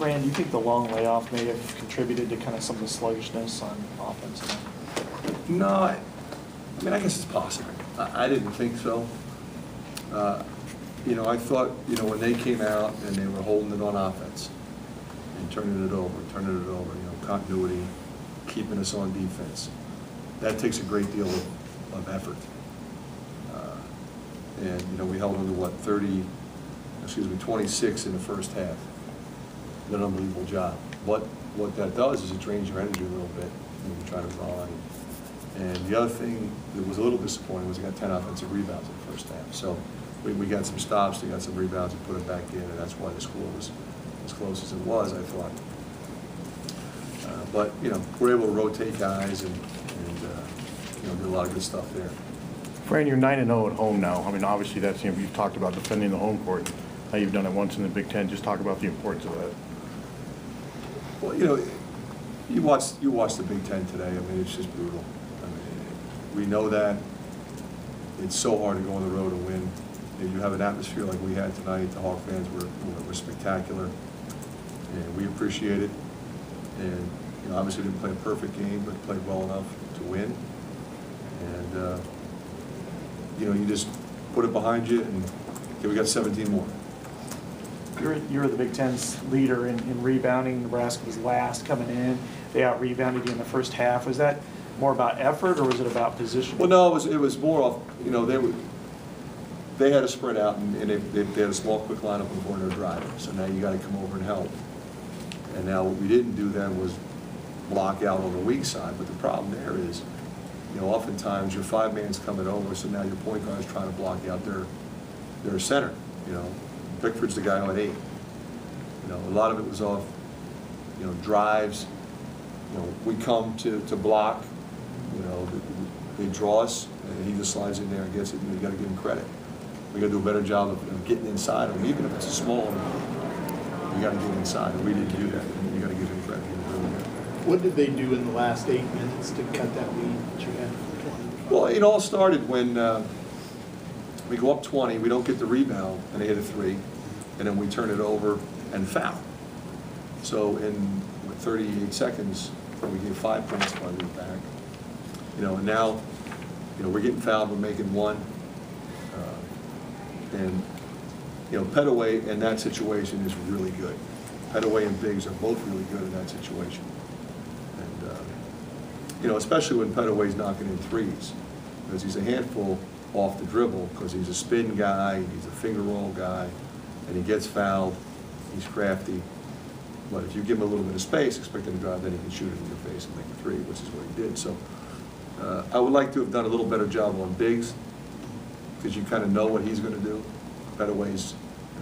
Fran, do you think the long layoff may have contributed to kind of some of the sluggishness on offense? No, I mean, I guess it's possible. I didn't think so. You know, I thought, you know, when they came out and they were holding it on offense and turning it over, you know, continuity, keeping us on defense, that takes a great deal of effort. And, you know, we held them to what, 26 in the first half. Did an unbelievable job. What that does is it drains your energy a little bit when you try to grind. And the other thing that was a little disappointing was we got 10 offensive rebounds in the first half. So we got some stops, we got some rebounds, and put it back in, and that's why the score was as close as it was, I thought. But, you know, we're able to rotate guys and you know, do a lot of good stuff there. Fran, you're 9-0 at home now. I mean, obviously that's, you know, you've talked about defending the home court. How you've done it once in the Big Ten. Just talk about the importance of that. Well, you know, you watch the Big Ten today. I mean, it's just brutal. I mean, we know that. It's so hard to go on the road and win. You have an atmosphere like we had tonight. The Hawk fans were spectacular, and we appreciate it. And you know, obviously didn't play a perfect game, but played well enough to win. And you know, you just put it behind you, and okay, we got 17 more. You're the Big Ten's leader in rebounding. Nebraska was last coming in. They out-rebounded you in the first half. Was that more about effort, or was it about position? Well, no, it was more off. You know, they had a sprint out, and they had a small, quick lineup before their drive. So now you got to come over and help. And now what we didn't do then was block out on the weak side. But the problem there is, you know, oftentimes your 5-man's coming over, so now your point guard is trying to block out their center. You know, Bickford's the guy on 8. You know, a lot of it was off, you know, drives. You know, we come to block. You know, they draw us, and he just slides in there and gets it. And you got to give him credit. We got to do a better job of getting inside him, even if it's a small one. You got to get inside, and we didn't do that. And you got to give him credit. He was really good. What did they do in the last 8 minutes to cut that lead that you had? Well, it all started when we go up 20, we don't get the rebound, and they hit a 3, and then we turn it over and foul. So in 38 seconds, we gave 5 points by the back. You know, and now, you know, we're getting fouled, we're making 1. And, you know, Pettaway in that situation is really good. Pettaway and Biggs are both really good in that situation. And, you know, especially when Pettaway's knocking in 3s, because he's a handful off the dribble, because he's a spin guy, he's a finger roll guy, and he gets fouled, he's crafty. But if you give him a little bit of space, expect him to drive, then he can shoot it in your face and make a 3, which is what he did. So I would like to have done a little better job on Biggs, because you kind of know what he's going to do. Pettaway's, you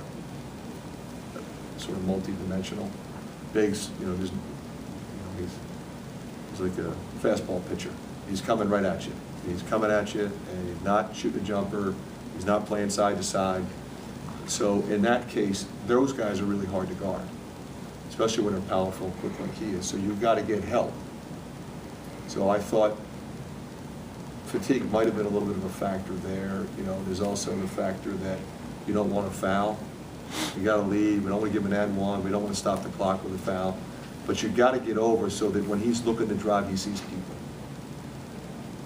know, sort of multi-dimensional. Biggs, you know, just, you know, he's like a fastball pitcher. He's coming right at you. He's coming at you, and he's not shooting a jumper. He's not playing side to side. So in that case, those guys are really hard to guard, especially when they're powerful and quick like he is. So you've got to get help. So I thought fatigue might have been a little bit of a factor there. You know, there's also the factor that you don't want to foul. You got to lead. We don't want to give him an and-1. We don't want to stop the clock with a foul. But you've got to get over so that when he's looking to drive, he sees people.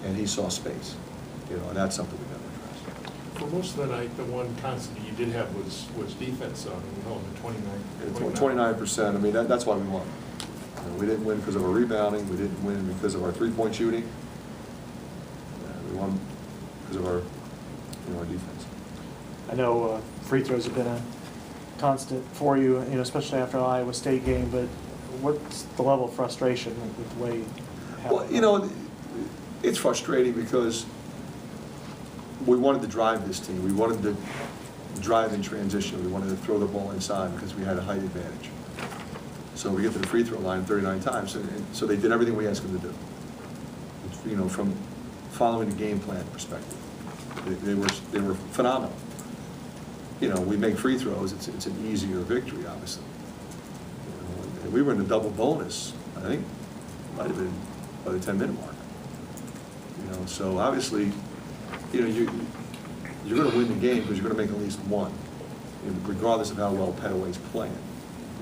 And he saw space. You know, and that's something we got to address. For most of the night, the one constant you did have was defense. I mean, we held them to 29%. I mean, that's why we won. You know, we didn't win because of our rebounding. We didn't win because of our 3-point shooting. We won because of our, you know, our defense. I know free throws have been a constant for you, you know, especially after the Iowa State game. But what's the level of frustration with the way? Well, you know, it's frustrating because we wanted to drive this team. We wanted to drive in transition. We wanted to throw the ball inside because we had a height advantage. So we get to the free throw line 39 times. And so they did everything we asked them to do. You know, from following the game plan perspective, they were phenomenal. You know, we make free throws. It's an easier victory, obviously. You know, and we were in the double bonus. I think it might have been by the 10-minute mark. You know, so obviously, you know, you're going to win the game because you're going to make at least 1, regardless of how well Pettaway's playing.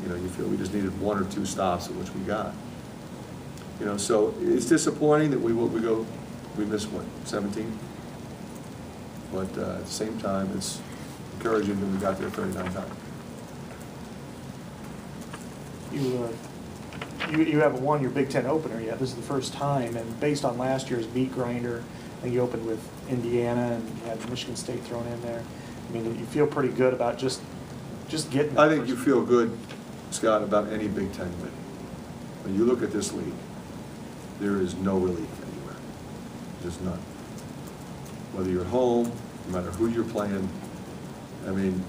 you know, you feel we just needed 1 or 2 stops, of which we got. You know, so it's disappointing that we missed what, 17? But at the same time, it's encouraging that we got there 39 times. You haven't won your Big Ten opener yet. This is the first time, and based on last year's meat grinder, I think you opened with Indiana and you had Michigan State thrown in there. I mean, you feel pretty good about just getting. I think you feel good, Scott, about any Big Ten win. When you look at this league, there is no relief anywhere. There's none. Whether you're at home, no matter who you're playing, I mean,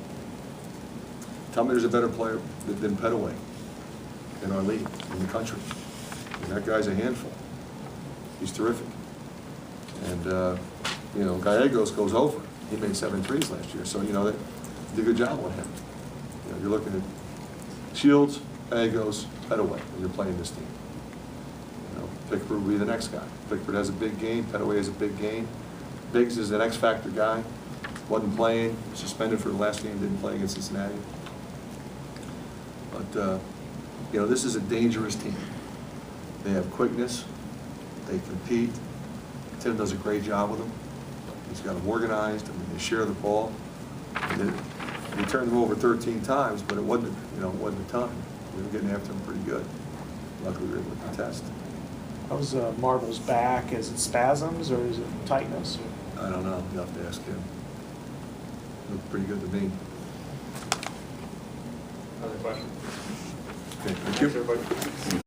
tell me there's a better player than Petaway in our league, in the country. And that guy's a handful. He's terrific. And, you know, Gallegos goes over. He made 7 threes last year, so, you know, they did a good job on him. You know, you're looking at Shields, Gallegos, Petaway when you're playing this team. You know, Pickford will be the next guy. Pickford has a big game. Petaway has a big game. Biggs is an X-factor guy. Wasn't playing, suspended for the last game, didn't play against Cincinnati. But, you know, this is a dangerous team. They have quickness. They compete. Tim does a great job with them. He's got them organized. I mean, they share the ball. We turned them over 13 times, but it wasn't, you know, it wasn't a ton. We were getting after them pretty good. Luckily, we were able to contest. How's Marvel's back? Is it spasms or is it tightness? I don't know. You'll have to ask him. Looked pretty good to me. Other questions? Okay, thank you. Thanks, everybody.